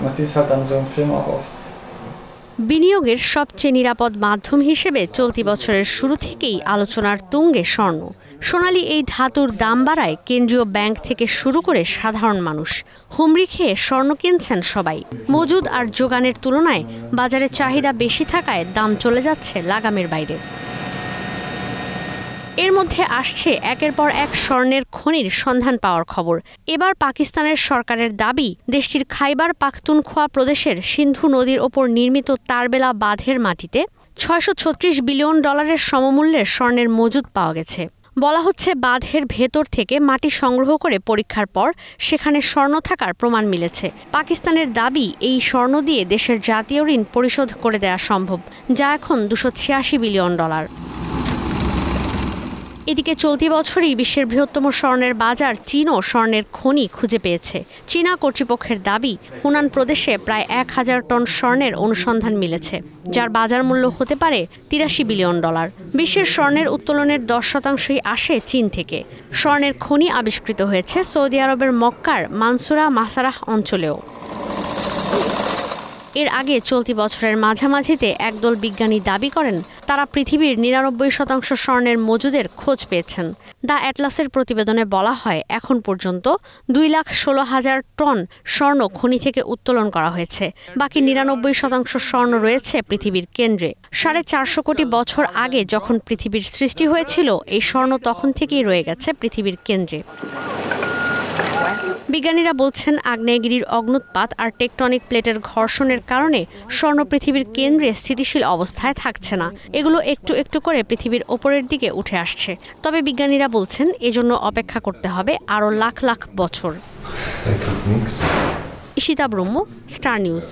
Man sieht es halt dann so im Film auch oft. বিনিয়োগের সবচেয়ে নিরাপদ মাধ্যম হিসেবে চলতি বছরের শুরু থেকেই আলোচনার তুঙ্গে স্বর্ণ। সোনালী এই ধাতুর দাম বাড়ায় কেন্দ্রীয় ব্যাংক থেকে শুরু করে সাধারণ মানুষ হুমড়ি খেয়ে স্বর্ণ কিনছেন সবাই। মজুদ আর যোগানের তুলনায় বাজারে চাহিদা বেশি থাকায় দাম চলে যাচ্ছে লাগামের বাইরে। এর মধ্যে আসছে একের পর এক স্বর্ণের খনির সন্ধান পাওয়ার খবর। এবার পাকিস্তানের সরকারের দাবি, দেশটির খাইবার পাখতুনখোয়া প্রদেশের সিন্ধু নদীর ওপর নির্মিত তারবেলা বাঁধের মাটিতে $636 বিলিয়ন সমমূল্যের স্বর্ণের মজুদ পাওয়া গেছে। বলা হচ্ছে বাঁধের ভেতর থেকে মাটি সংগ্রহ করে পরীক্ষার পর সেখানে স্বর্ণ থাকার প্রমাণ মিলেছে। পাকিস্তানের দাবি, এই স্বর্ণ দিয়ে দেশের জাতীয় ঋণ পরিশোধ করে দেওয়া সম্ভব, যা এখন $286 বিলিয়ন। এদিকে চলতি বছরই বিশ্বের বৃহত্তম স্বর্ণের বাজার চীনও স্বর্ণের খনি খুঁজে পেয়েছে। চীনা কর্তৃপক্ষের দাবি, হুনান প্রদেশে প্রায় 1000 টন স্বর্ণের অনুসন্ধান মিলেছে, যার বাজার মূল্য হতে পারে $83 বিলিয়ন। বিশ্বের স্বর্ণের উত্তোলনের 10%ই আসে চীন থেকে। স্বর্ণের খনি আবিষ্কৃত হয়েছে সৌদি আরবের মক্কার মানসুরা মাসারাহ অঞ্চলেও। এর আগে চলতি বছরের মাঝামাঝিতে একদল বিজ্ঞানী দাবি করেন তারা পৃথিবীর 99% স্বর্ণের মজুদের খোঁজ পেয়েছেন। দ্য অ্যাটলাসের প্রতিবেদনে বলা হয়, এখন পর্যন্ত 2,16,000 টন স্বর্ণ খনি থেকে উত্তোলন করা হয়েছে। বাকি 99% স্বর্ণ রয়েছে পৃথিবীর কেন্দ্রে। 450 কোটি বছর আগে যখন পৃথিবীর সৃষ্টি হয়েছিল, এই স্বর্ণ তখন থেকেই রয়ে গেছে পৃথিবীর কেন্দ্রে। বিজ্ঞানীরা বলছেন, আগ্নেয়গিরির অগ্ন্যুৎপাত আর টেকটনিক প্লেটের ঘর্ষণের কারণে স্বর্ণ পৃথিবীর কেন্দ্রে স্থিতিশীল অবস্থায় থাকছে না। এগুলো একটু একটু করে পৃথিবীর ওপরের দিকে উঠে আসছে। তবে বিজ্ঞানীরা বলছেন, এজন্য অপেক্ষা করতে হবে আরও লাখ লাখ বছর। ঈশিতা ব্রহ্ম, স্টার নিউজ।